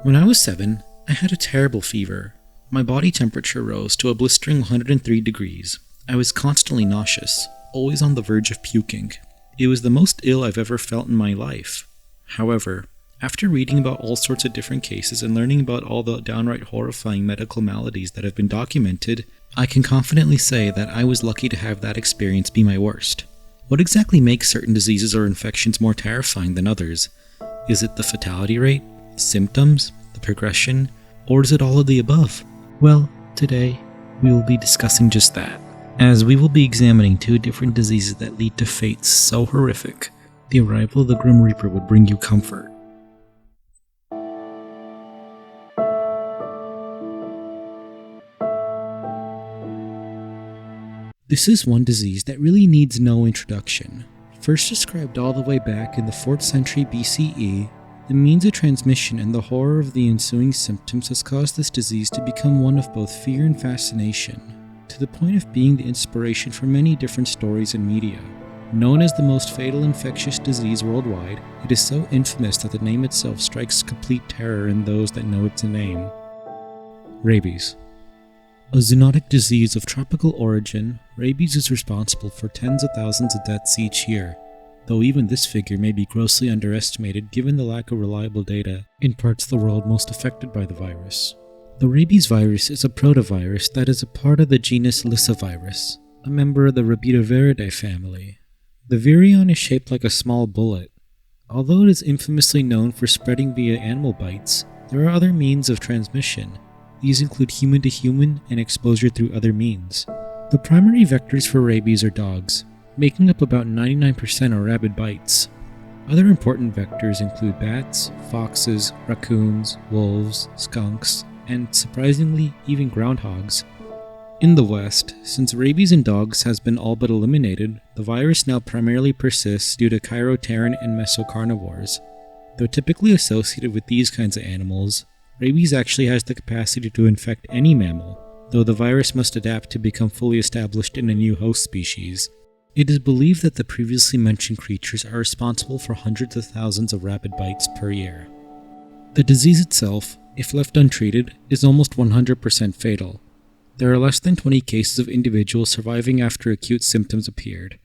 When I was 7, I had a terrible fever. My body temperature rose to a blistering 103 degrees. I was constantly nauseous, always on the verge of puking. It was the most ill I've ever felt in my life. However, after reading about all sorts of different cases and learning about all the downright horrifying medical maladies that have been documented, I can confidently say that I was lucky to have that experience be my worst. What exactly makes certain diseases or infections more terrifying than others? Is it the fatality rate, symptoms, the progression, or is it all of the above? Well, today we will be discussing just that, as we will be examining 2 different diseases that lead to fates so horrific, the arrival of the Grim Reaper would bring you comfort. This is one disease that really needs no introduction. First described all the way back in the 4th century BCE, the means of transmission and the horror of the ensuing symptoms has caused this disease to become one of both fear and fascination, to the point of being the inspiration for many different stories and media. Known as the most fatal infectious disease worldwide, it is so infamous that the name itself strikes complete terror in those that know its name. Rabies. A zoonotic disease of tropical origin, rabies is responsible for tens of thousands of deaths each year, though even this figure may be grossly underestimated given the lack of reliable data in parts of the world most affected by the virus. The rabies virus is a protovirus that is a part of the genus Lyssavirus, a member of the Rhabidoviridae family. The virion is shaped like a small bullet. Although it is infamously known for spreading via animal bites, there are other means of transmission. These include human-to-human and exposure through other means. The primary vectors for rabies are dogs, making up about 99% of rabid bites. Other important vectors include bats, foxes, raccoons, wolves, skunks, and surprisingly, even groundhogs. In the West, since rabies in dogs has been all but eliminated, the virus now primarily persists due to chiropteran and mesocarnivores. Though typically associated with these kinds of animals, rabies actually has the capacity to infect any mammal, though the virus must adapt to become fully established in a new host species. It is believed that the previously mentioned creatures are responsible for hundreds of thousands of rabid bites per year. The disease itself, if left untreated, is almost 100% fatal. There are less than 20 cases of individuals surviving after acute symptoms appeared.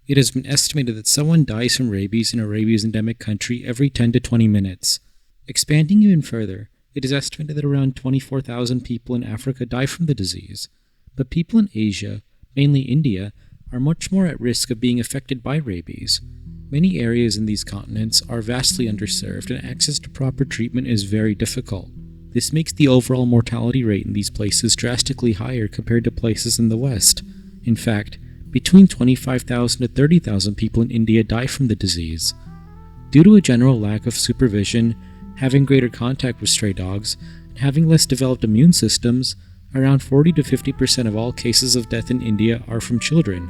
It has been estimated that someone dies from rabies in a rabies endemic country every 10 to 20 minutes. Expanding even further, it is estimated that around 24,000 people in Africa die from the disease, but people in Asia, mainly India, are much more at risk of being affected by rabies. Many areas in these continents are vastly underserved and access to proper treatment is very difficult. This makes the overall mortality rate in these places drastically higher compared to places in the West. In fact, between 25,000 to 30,000 people in India die from the disease. Due to a general lack of supervision, having greater contact with stray dogs, and having less developed immune systems, around 40 to 50% of all cases of death in India are from children.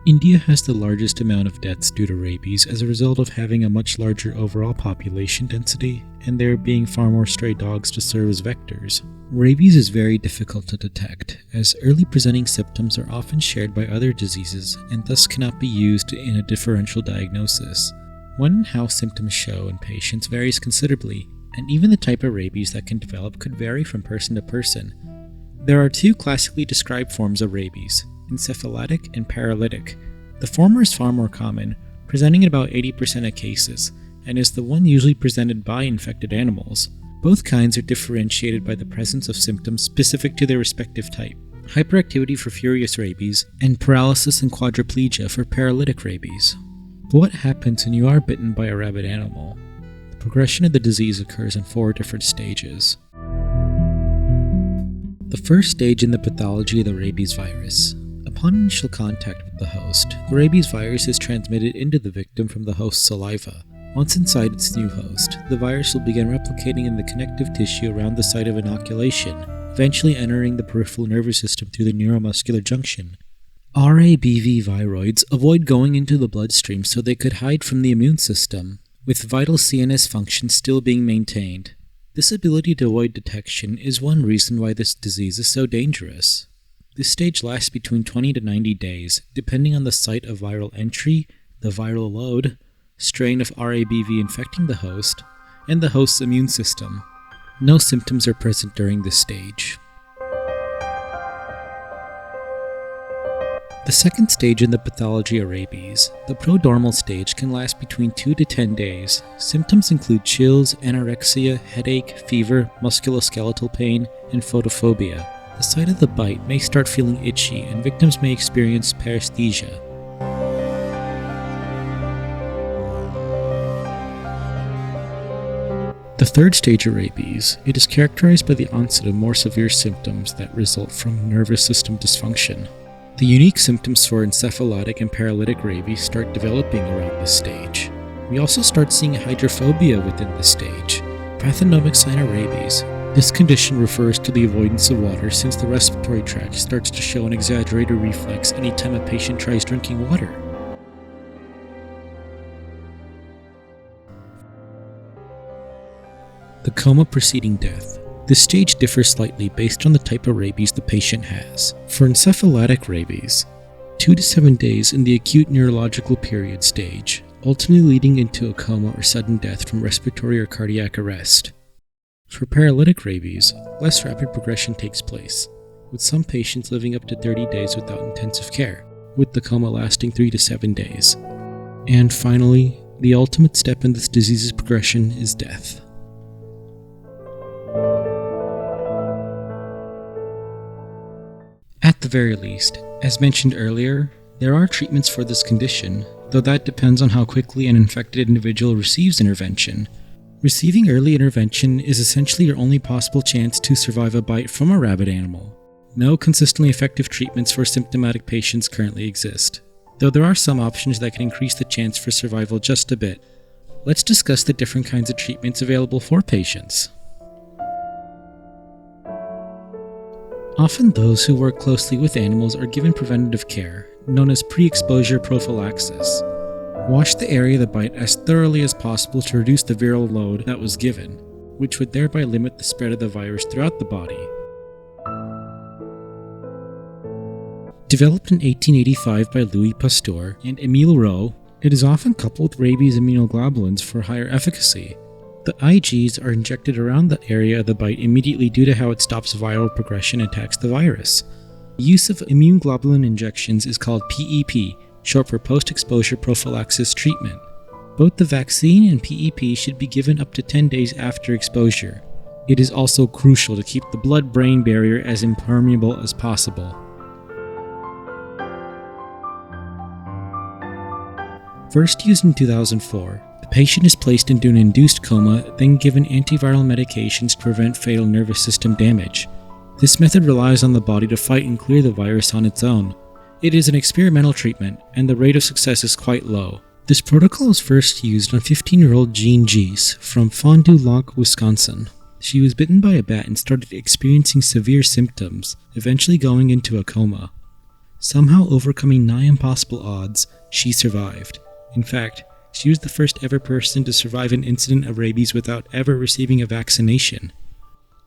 India has the largest amount of deaths due to rabies as a result of having a much larger overall population density, and there being far more stray dogs to serve as vectors. Rabies is very difficult to detect, as early presenting symptoms are often shared by other diseases and thus cannot be used in a differential diagnosis. When and how symptoms show in patients varies considerably, and even the type of rabies that can develop could vary from person to person. There are 2 classically described forms of rabies, encephalitic and paralytic. The former is far more common, presenting in about 80% of cases, and is the one usually presented by infected animals. Both kinds are differentiated by the presence of symptoms specific to their respective type: hyperactivity for furious rabies, and paralysis and quadriplegia for paralytic rabies. But what happens when you are bitten by a rabid animal? The progression of the disease occurs in 4 different stages. The first stage in the pathology of the rabies virus. Upon initial contact with the host, the rabies virus is transmitted into the victim from the host's saliva. Once inside its new host, the virus will begin replicating in the connective tissue around the site of inoculation, eventually entering the peripheral nervous system through the neuromuscular junction. RABV viroids avoid going into the bloodstream so they could hide from the immune system, with vital CNS functions still being maintained. This ability to avoid detection is one reason why this disease is so dangerous. This stage lasts between 20 to 90 days, depending on the site of viral entry, the viral load, strain of RABV infecting the host, and the host's immune system. No symptoms are present during this stage. The second stage in the pathology of rabies, the prodromal stage, can last between 2 to 10 days. Symptoms include chills, anorexia, headache, fever, musculoskeletal pain, and photophobia. The site of the bite may start feeling itchy, and victims may experience paresthesia. The third stage of rabies, it is characterized by the onset of more severe symptoms that result from nervous system dysfunction. The unique symptoms for encephalitic and paralytic rabies start developing around this stage. We also start seeing hydrophobia within this stage. Pathognomic sign of rabies. This condition refers to the avoidance of water since the respiratory tract starts to show an exaggerated reflex anytime a patient tries drinking water. The coma preceding death. This stage differs slightly based on the type of rabies the patient has. For encephalitic rabies, 2 to 7 days in the acute neurological period stage, ultimately leading into a coma or sudden death from respiratory or cardiac arrest. For paralytic rabies, less rapid progression takes place, with some patients living up to 30 days without intensive care, with the coma lasting 3 to 7 days. And finally, the ultimate step in this disease's progression is death. At the very least, as mentioned earlier, there are treatments for this condition, though that depends on how quickly an infected individual receives intervention. Receiving early intervention is essentially your only possible chance to survive a bite from a rabid animal. No consistently effective treatments for symptomatic patients currently exist, though there are some options that can increase the chance for survival just a bit. Let's discuss the different kinds of treatments available for patients. Often those who work closely with animals are given preventative care, known as pre-exposure prophylaxis. Wash the area of the bite as thoroughly as possible to reduce the viral load that was given, which would thereby limit the spread of the virus throughout the body. Developed in 1885 by Louis Pasteur and Émile Roux, it is often coupled with rabies immunoglobulins for higher efficacy. The IGs are injected around the area of the bite immediately due to how it stops viral progression and attacks the virus. The use of immune globulin injections is called PEP, short for post-exposure prophylaxis treatment. Both the vaccine and PEP should be given up to 10 days after exposure. It is also crucial to keep the blood-brain barrier as impermeable as possible. First used in 2004, the patient is placed into an induced coma, then given antiviral medications to prevent fatal nervous system damage. This method relies on the body to fight and clear the virus on its own. It is an experimental treatment, and the rate of success is quite low. This protocol was first used on 15-year-old Jean Gies from Fond du Lac, Wisconsin. She was bitten by a bat and started experiencing severe symptoms, eventually going into a coma. Somehow overcoming nigh impossible odds, she survived. In fact, she was the first ever person to survive an incident of rabies without ever receiving a vaccination.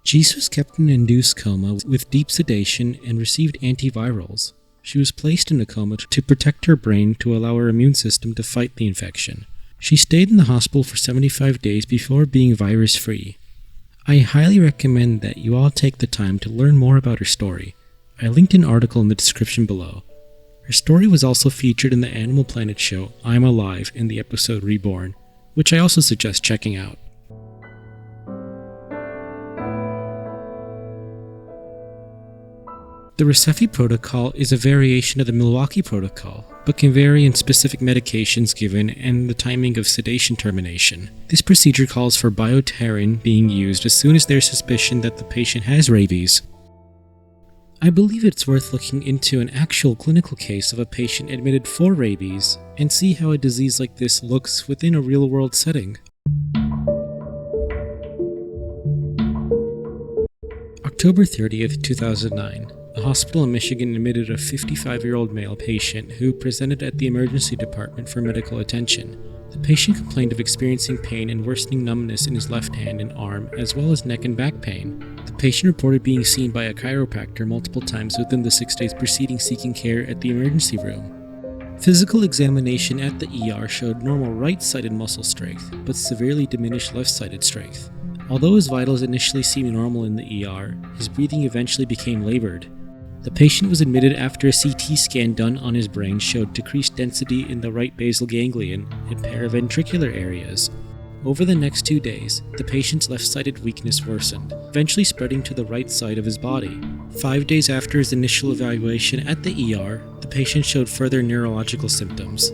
Gies was kept in an induced coma with deep sedation and received antivirals. She was placed in a coma to protect her brain to allow her immune system to fight the infection. She stayed in the hospital for 75 days before being virus-free. I highly recommend that you all take the time to learn more about her story. I linked an article in the description below. Her story was also featured in the Animal Planet show I'm Alive in the episode Reborn, which I also suggest checking out. The REI Protocol is a variation of the Milwaukee Protocol, but can vary in specific medications given and the timing of sedation termination. This procedure calls for bioterin being used as soon as there's suspicion that the patient has rabies. I believe it's worth looking into an actual clinical case of a patient admitted for rabies and see how a disease like this looks within a real-world setting. October 30th, 2009. A hospital in Michigan admitted a 55-year-old male patient who presented at the emergency department for medical attention. The patient complained of experiencing pain and worsening numbness in his left hand and arm, as well as neck and back pain. The patient reported being seen by a chiropractor multiple times within the 6 days preceding seeking care at the emergency room. Physical examination at the ER showed normal right-sided muscle strength, but severely diminished left-sided strength. Although his vitals initially seemed normal in the ER, his breathing eventually became labored. The patient was admitted after a CT scan done on his brain showed decreased density in the right basal ganglion and paraventricular areas. Over the next 2 days, the patient's left-sided weakness worsened, eventually spreading to the right side of his body. 5 days after his initial evaluation at the ER, the patient showed further neurological symptoms.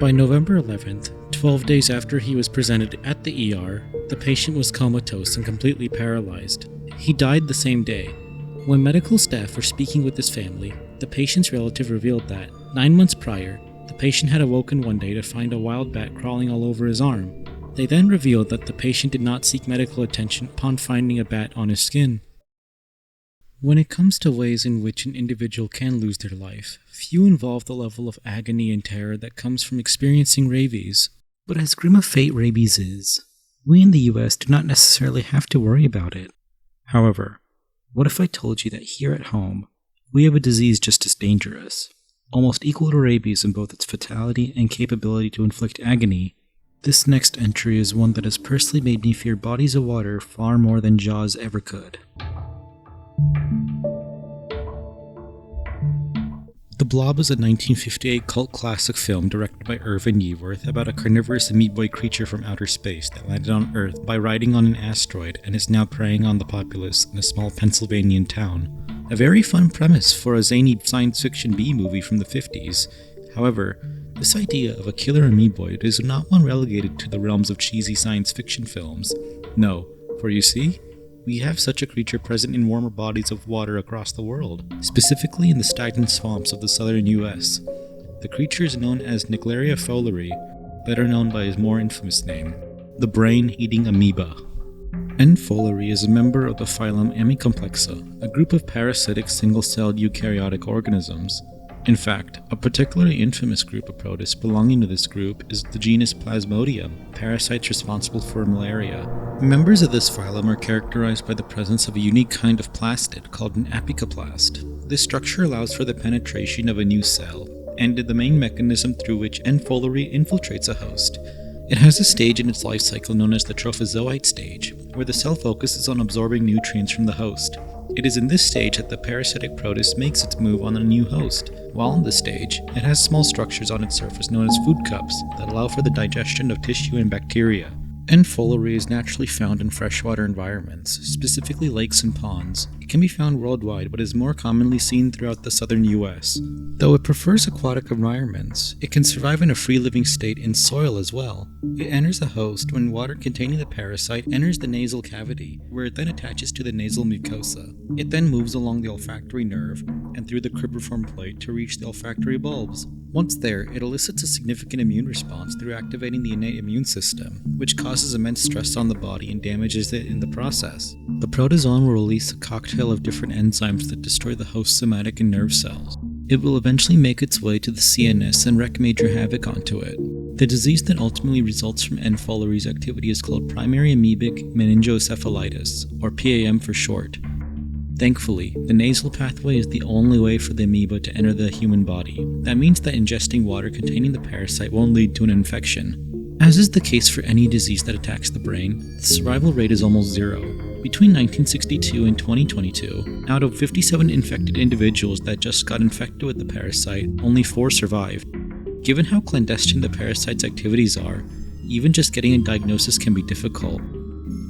By November 11th, 12 days after he was presented at the ER, the patient was comatose and completely paralyzed. He died the same day. When medical staff were speaking with his family, the patient's relative revealed that, 9 months prior, the patient had awoken one day to find a wild bat crawling all over his arm. They then revealed that the patient did not seek medical attention upon finding a bat on his skin. When it comes to ways in which an individual can lose their life, few involve the level of agony and terror that comes from experiencing rabies. But as grim a fate rabies is, we in the US do not necessarily have to worry about it. However, what if I told you that here at home, we have a disease just as dangerous, almost equal to rabies in both its fatality and capability to inflict agony? This next entry is one that has personally made me fear bodies of water far more than Jaws ever could. The Blob is a 1958 cult classic film directed by Irvin Yeworth about a carnivorous amoeboid creature from outer space that landed on Earth by riding on an asteroid and is now preying on the populace in a small Pennsylvanian town. A very fun premise for a zany science fiction B-movie from the 50s. However, this idea of a killer amoeboid is not one relegated to the realms of cheesy science fiction films. No, for you see, we have such a creature present in warmer bodies of water across the world, specifically in the stagnant swamps of the southern US. The creature is known as Naegleria fowleri, better known by his more infamous name, the brain-eating amoeba. N. fowleri is a member of the phylum Amycomplexa, a group of parasitic single-celled eukaryotic organisms. In fact, a particularly infamous group of protists belonging to this group is the genus Plasmodium, parasites responsible for malaria. Members of this phylum are characterized by the presence of a unique kind of plastid called an apicoplast. This structure allows for the penetration of a new cell, and is the main mechanism through which N. fowleri infiltrates a host. It has a stage in its life cycle known as the trophozoite stage, where the cell focuses on absorbing nutrients from the host. It is in this stage that the parasitic protist makes its move on a new host. While on this stage, it has small structures on its surface known as food cups that allow for the digestion of tissue and bacteria. N. fowleri is naturally found in freshwater environments, specifically lakes and ponds. It can be found worldwide but is more commonly seen throughout the southern US. Though it prefers aquatic environments, it can survive in a free-living state in soil as well. It enters a host when water containing the parasite enters the nasal cavity, where it then attaches to the nasal mucosa. It then moves along the olfactory nerve and through the cribriform plate to reach the olfactory bulbs. Once there, it elicits a significant immune response through activating the innate immune system, which causes immense stress on the body and damages it in the process. The protozoan will release a cocktail of different enzymes that destroy the host's somatic and nerve cells. It will eventually make its way to the CNS and wreak major havoc onto it. The disease that ultimately results from N. fowleri's activity is called primary amoebic meningoencephalitis, or PAM for short. Thankfully, the nasal pathway is the only way for the amoeba to enter the human body. That means that ingesting water containing the parasite won't lead to an infection. As is the case for any disease that attacks the brain, the survival rate is almost zero. Between 1962 and 2022, out of 57 infected individuals that just got infected with the parasite, only 4 survived. Given how clandestine the parasite's activities are, even just getting a diagnosis can be difficult.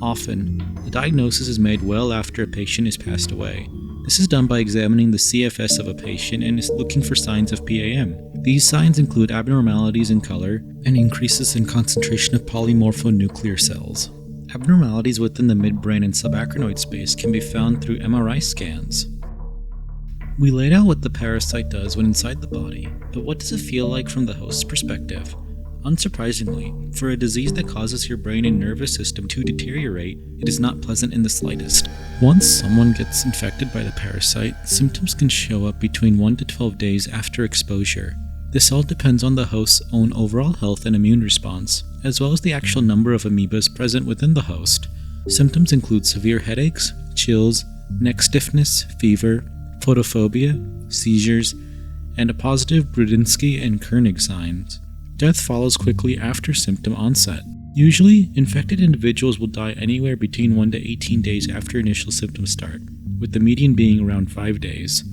Often, the diagnosis is made well after a patient has passed away. This is done by examining the CFS of a patient and is looking for signs of PAM. These signs include abnormalities in color and increases in concentration of polymorphonuclear cells. Abnormalities within the midbrain and subarachnoid space can be found through MRI scans. We laid out what the parasite does when inside the body, but what does it feel like from the host's perspective? Unsurprisingly, for a disease that causes your brain and nervous system to deteriorate, it is not pleasant in the slightest. Once someone gets infected by the parasite, symptoms can show up between 1 to 12 days after exposure. This all depends on the host's own overall health and immune response, as well as the actual number of amoebas present within the host. Symptoms include severe headaches, chills, neck stiffness, fever, photophobia, seizures, and a positive Brudzinski and Koenig signs. Death follows quickly after symptom onset. Usually, infected individuals will die anywhere between 1 to 18 days after initial symptoms start, with the median being around 5 days.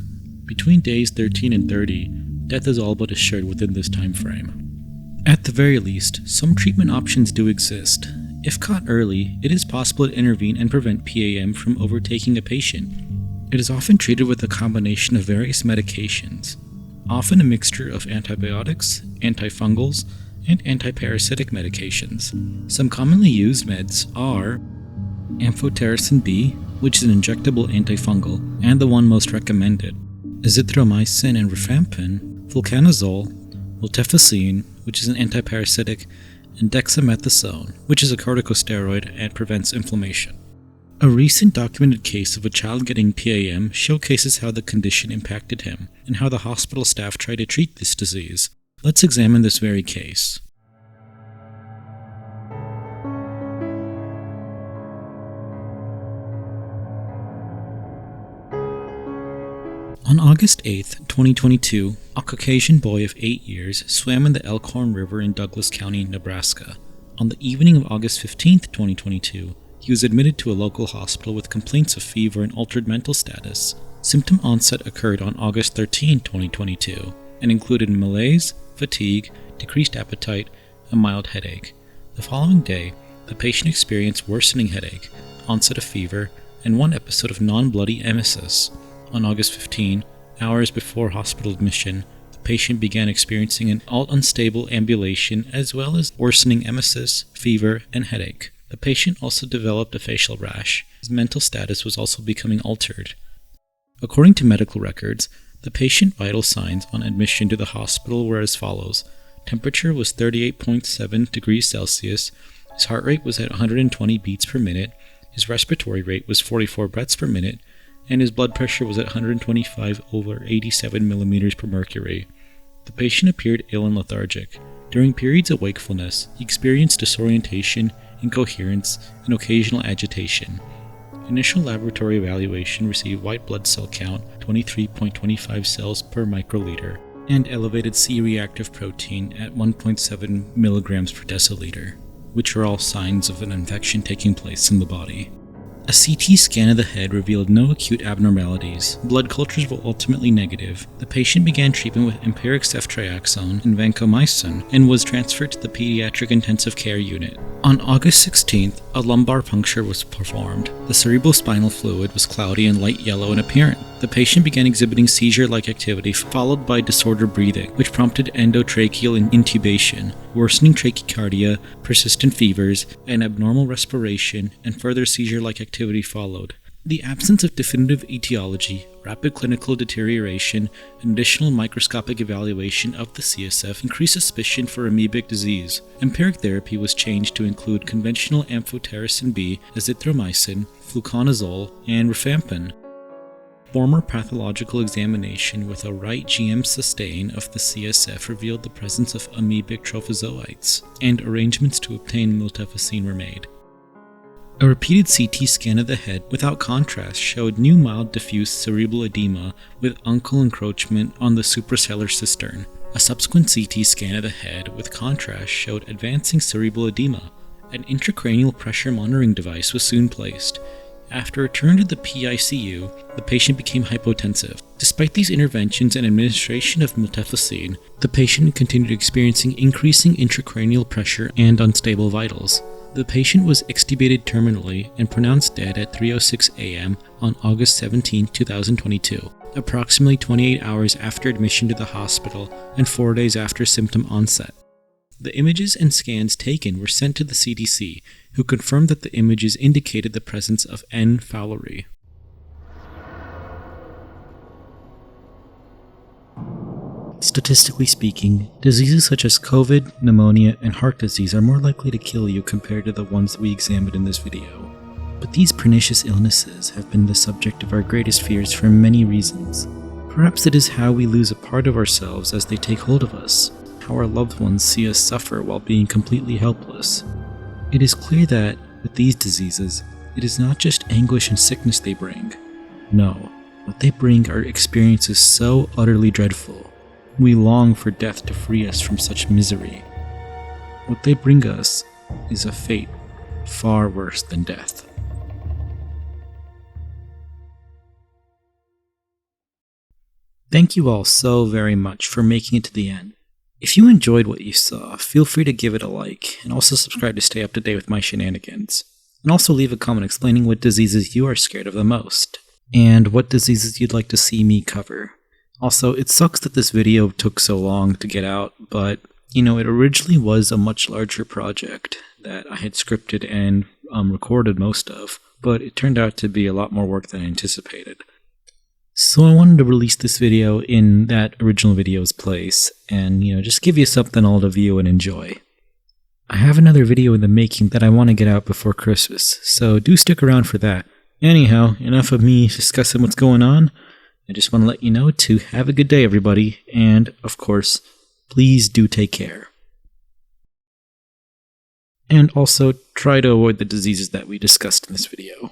Between days 13 and 30, death is all but assured within this time frame. At the very least, some treatment options do exist. If caught early, it is possible to intervene and prevent PAM from overtaking a patient. It is often treated with a combination of various medications, often a mixture of antibiotics, antifungals, and antiparasitic medications. Some commonly used meds are amphotericin B, which is an injectable antifungal, and the one most recommended, azithromycin and rifampin, fluconazole, miltefosine, which is an antiparasitic, and dexamethasone, which is a corticosteroid and prevents inflammation. A recent documented case of a child getting PAM showcases how the condition impacted him and how the hospital staff tried to treat this disease. Let's examine this very case. On August 8, 2022, a Caucasian boy of 8 years swam in the Elkhorn River in Douglas County, Nebraska. On the evening of August 15, 2022, he was admitted to a local hospital with complaints of fever and altered mental status. Symptom onset occurred on August 13, 2022, and included malaise, fatigue, decreased appetite, and mild headache. The following day, the patient experienced worsening headache, onset of fever, and one episode of non-bloody emesis. On August 15, hours before hospital admission, the patient began experiencing an unstable ambulation as well as worsening emesis, fever, and headache. The patient also developed a facial rash. His mental status was also becoming altered. According to medical records, the patient's vital signs on admission to the hospital were as follows. Temperature was 38.7 degrees Celsius, his heart rate was at 120 beats per minute, his respiratory rate was 44 breaths per minute, and his blood pressure was at 125/87 millimeters per mercury. The patient appeared ill and lethargic. During periods of wakefulness, he experienced disorientation, incoherence, and occasional agitation. Initial laboratory evaluation received white blood cell count 23.25 cells per microliter and elevated C-reactive protein at 1.7 milligrams per deciliter, which are all signs of an infection taking place in the body. A CT scan of the head revealed no acute abnormalities. Blood cultures were ultimately negative. The patient began treatment with empiric ceftriaxone and vancomycin and was transferred to the pediatric intensive care unit. On August 16th, a lumbar puncture was performed. The cerebrospinal fluid was cloudy and light yellow in appearance. The patient began exhibiting seizure-like activity followed by disordered breathing, which prompted endotracheal intubation, worsening trachycardia, persistent fevers, and abnormal respiration, and further seizure-like activity followed. The absence of definitive etiology, rapid clinical deterioration, and additional microscopic evaluation of the CSF increased suspicion for amoebic disease. Empiric therapy was changed to include conventional amphotericin B, azithromycin, fluconazole, and rifampin. Former pathological examination with a right GM sustain of the CSF revealed the presence of amoebic trophozoites, and arrangements to obtain miltefosine were made. A repeated CT scan of the head without contrast showed new mild diffuse cerebral edema with uncal encroachment on the suprasellar cistern. A subsequent CT scan of the head with contrast showed advancing cerebral edema. An intracranial pressure monitoring device was soon placed. After return to the PICU, the patient became hypotensive. Despite these interventions and administration of miltefosine, the patient continued experiencing increasing intracranial pressure and unstable vitals. The patient was extubated terminally and pronounced dead at 3:06 a.m. on August 17, 2022, approximately 28 hours after admission to the hospital and 4 days after symptom onset. The images and scans taken were sent to the CDC, who confirmed that the images indicated the presence of N. fowleri. Statistically speaking, diseases such as COVID, pneumonia, and heart disease are more likely to kill you compared to the ones we examined in this video. But these pernicious illnesses have been the subject of our greatest fears for many reasons. Perhaps it is how we lose a part of ourselves as they take hold of us, how our loved ones see us suffer while being completely helpless. It is clear that, with these diseases, it is not just anguish and sickness they bring. No, what they bring are experiences so utterly dreadful. We long for death to free us from such misery. What they bring us is a fate far worse than death. Thank you all so very much for making it to the end. If you enjoyed what you saw, feel free to give it a like, and also subscribe to stay up to date with my shenanigans. And also leave a comment explaining what diseases you are scared of the most, and what diseases you'd like to see me cover. Also, it sucks that this video took so long to get out, but, it originally was a much larger project that I had scripted and recorded most of, but it turned out to be a lot more work than I anticipated. So I wanted to release this video in that original video's place, and, just give you something all to view and enjoy. I have another video in the making that I want to get out before Christmas, so do stick around for that. Anyhow, enough of me discussing what's going on. I just want to let you know to have a good day, everybody, and, of course, please do take care. And also, try to avoid the diseases that we discussed in this video.